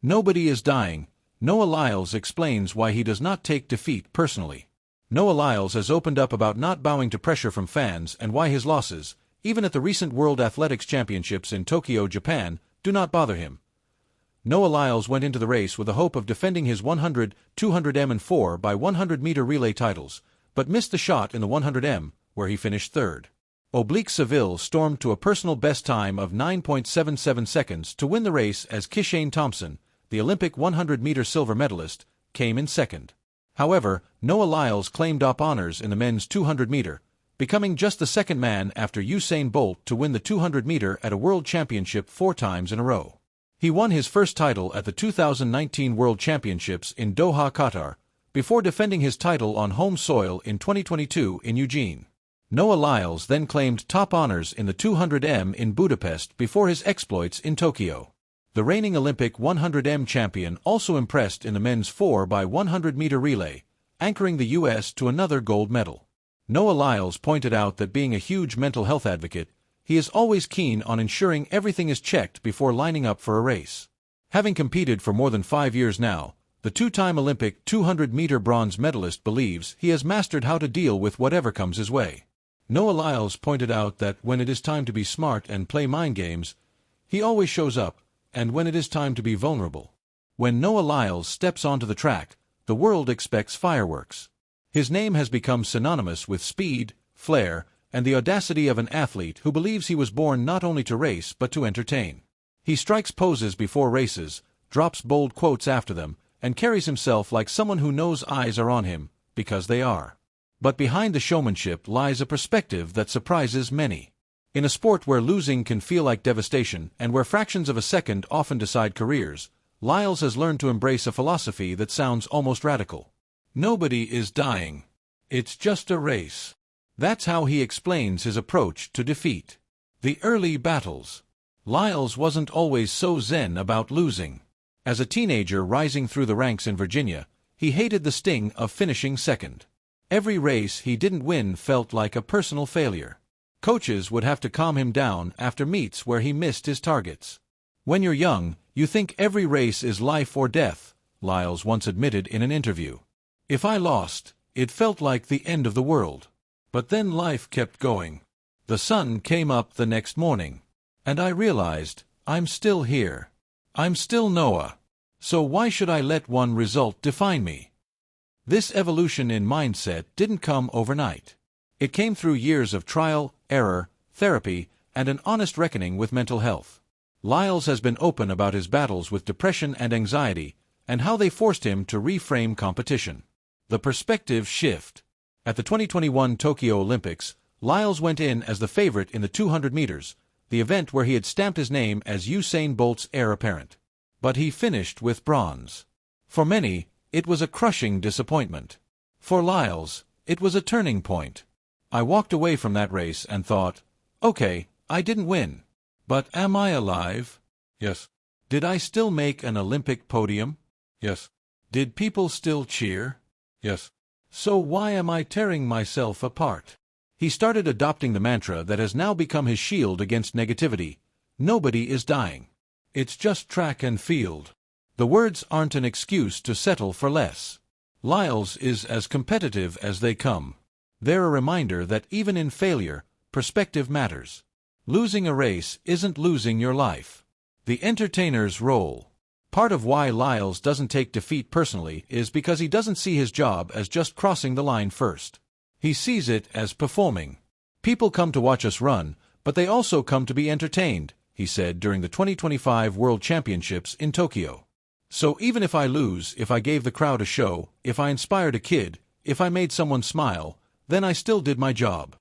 Nobody is dying. Noah Lyles explains why he does not take defeat personally. Noah Lyles has opened up about not bowing to pressure from fans and why his losses, even at the recent World Athletics Championships in Tokyo, Japan, do not bother him. Noah Lyles went into the race with the hope of defending his 100, 200m and 4x100-meter relay titles, but missed the shot in the 100m, where he finished third. Seville stormed to a personal best time of 9.77 seconds to win the race as Kishane Thompson, the Olympic 100-meter silver medalist, came in second. However, Noah Lyles claimed top honors in the men's 200-meter, becoming just the second man after Usain Bolt to win the 200-meter at a world championship 4 times in a row. He won his first title at the 2019 World Championships in Doha, Qatar, before defending his title on home soil in 2022 in Eugene. Noah Lyles then claimed top honors in the 200m in Budapest before his exploits in Tokyo. The reigning Olympic 100m champion also impressed in the men's 4x100-meter relay, anchoring the U.S. to another gold medal. Noah Lyles pointed out that being a huge mental health advocate, he is always keen on ensuring everything is checked before lining up for a race. Having competed for more than 5 years now, the 2-time Olympic 200-meter bronze medalist believes he has mastered how to deal with whatever comes his way. Noah Lyles pointed out that when it is time to be smart and play mind games, he always shows up, and when it is time to be vulnerable. When Noah Lyles steps onto the track, the world expects fireworks. His name has become synonymous with speed, flair, and the audacity of an athlete who believes he was born not only to race but to entertain. He strikes poses before races, drops bold quotes after them, and carries himself like someone who knows eyes are on him, because they are. But behind the showmanship lies a perspective that surprises many. In a sport where losing can feel like devastation and where fractions of a second often decide careers, Lyles has learned to embrace a philosophy that sounds almost radical. Nobody is dying. It's just a race. That's how he explains his approach to defeat. The early battles. Lyles wasn't always so zen about losing. As a teenager rising through the ranks in Virginia, he hated the sting of finishing second. Every race he didn't win felt like a personal failure. Coaches would have to calm him down after meets where he missed his targets. When you're young, you think every race is life or death, Lyles once admitted in an interview. If I lost, it felt like the end of the world. But then life kept going. The sun came up the next morning. And I realized, I'm still here. I'm still Noah. So why should I let one result define me? This evolution in mindset didn't come overnight. It came through years of trial, error, therapy, and an honest reckoning with mental health. Lyles has been open about his battles with depression and anxiety, and how they forced him to reframe competition. The perspective shift. At the 2021 Tokyo Olympics, Lyles went in as the favorite in the 200 meters, the event where he had stamped his name as Usain Bolt's heir apparent. But he finished with bronze. For many, it was a crushing disappointment. For Lyles, it was a turning point. I walked away from that race and thought, okay, I didn't win. But am I alive? Yes. Did I still make an Olympic podium? Yes. Did people still cheer? Yes. So why am I tearing myself apart? He started adopting the mantra that has now become his shield against negativity. Nobody is dying. It's just track and field. The words aren't an excuse to settle for less. Lyles is as competitive as they come. They're a reminder that even in failure, perspective matters. Losing a race isn't losing your life. The entertainer's role. Part of why Lyles doesn't take defeat personally is because he doesn't see his job as just crossing the line first. He sees it as performing. People come to watch us run, but they also come to be entertained, he said during the 2025 World Championships in Tokyo. So even if I lose, if I gave the crowd a show, if I inspired a kid, if I made someone smile, then I still did my job.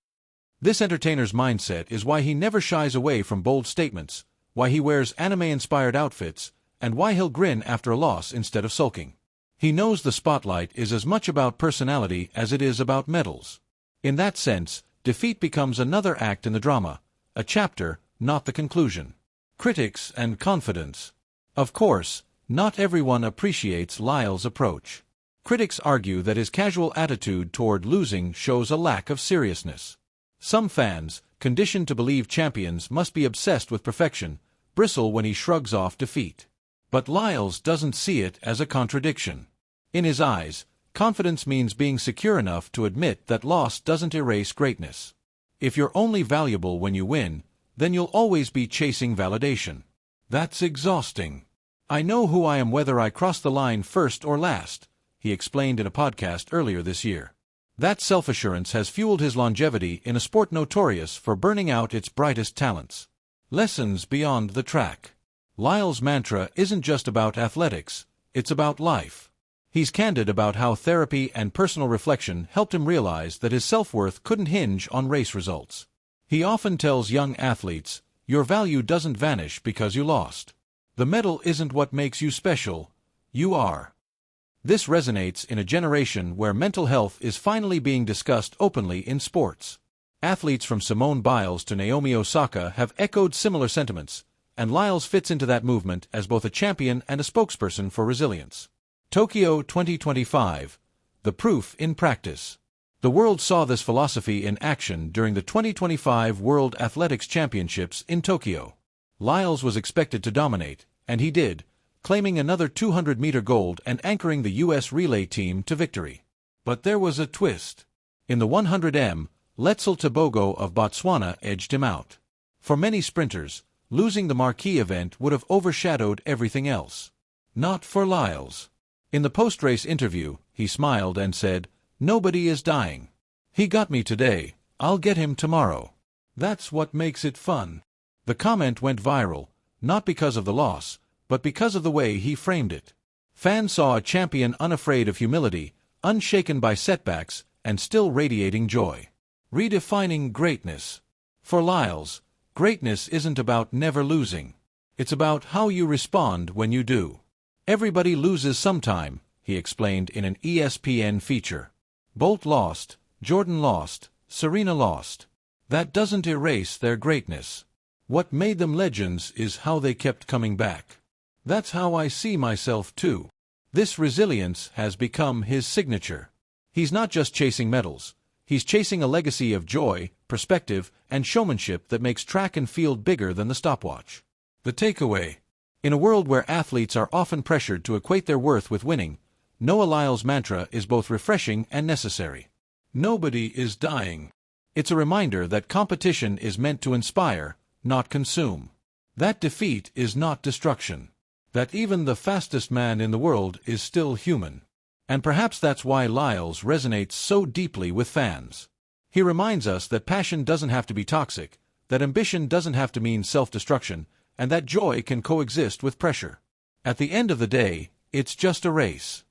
This entertainer's mindset is why he never shies away from bold statements, why he wears anime-inspired outfits, and why he'll grin after a loss instead of sulking. He knows the spotlight is as much about personality as it is about medals. In that sense, defeat becomes another act in the drama, a chapter, not the conclusion. Critics and confidence. Of course, not everyone appreciates Lyles' approach. Critics argue that his casual attitude toward losing shows a lack of seriousness. Some fans, conditioned to believe champions must be obsessed with perfection, bristle when he shrugs off defeat. But Lyles doesn't see it as a contradiction. In his eyes, confidence means being secure enough to admit that loss doesn't erase greatness. If you're only valuable when you win, then you'll always be chasing validation. That's exhausting. I know who I am whether I cross the line first or last, he explained in a podcast earlier this year. That self-assurance has fueled his longevity in a sport notorious for burning out its brightest talents. Lessons beyond the track. Lyles' mantra isn't just about athletics, it's about life. He's candid about how therapy and personal reflection helped him realize that his self-worth couldn't hinge on race results. He often tells young athletes, "Your value doesn't vanish because you lost. The medal isn't what makes you special, you are." This resonates in a generation where mental health is finally being discussed openly in sports. Athletes from Simone Biles to Naomi Osaka have echoed similar sentiments, and Lyles fits into that movement as both a champion and a spokesperson for resilience. Tokyo 2025. The proof in practice. The world saw this philosophy in action during the 2025 World Athletics Championships in Tokyo. Lyles was expected to dominate, and he did, claiming another 200-meter gold and anchoring the U.S. relay team to victory. But there was a twist. In the 100m, Letzel Tebogo of Botswana edged him out. For many sprinters, losing the marquee event would have overshadowed everything else. Not for Lyles. In the post-race interview, he smiled and said, "Nobody is dying. He got me today, I'll get him tomorrow. That's what makes it fun." The comment went viral, not because of the loss, but because of the way he framed it. Fans saw a champion unafraid of humility, unshaken by setbacks, and still radiating joy. Redefining greatness. For Lyles, greatness isn't about never losing. It's about how you respond when you do. Everybody loses sometime, he explained in an ESPN feature. Bolt lost, Jordan lost, Serena lost. That doesn't erase their greatness. What made them legends is how they kept coming back. That's how I see myself too. This resilience has become his signature. He's not just chasing medals. He's chasing a legacy of joy, perspective, and showmanship that makes track and field bigger than the stopwatch. The takeaway. In a world where athletes are often pressured to equate their worth with winning, Noah Lyles' mantra is both refreshing and necessary. Nobody is dying. It's a reminder that competition is meant to inspire, not consume. That defeat is not destruction. That even the fastest man in the world is still human. And perhaps that's why Lyles resonates so deeply with fans. He reminds us that passion doesn't have to be toxic, that ambition doesn't have to mean self-destruction, and that joy can coexist with pressure. At the end of the day, it's just a race.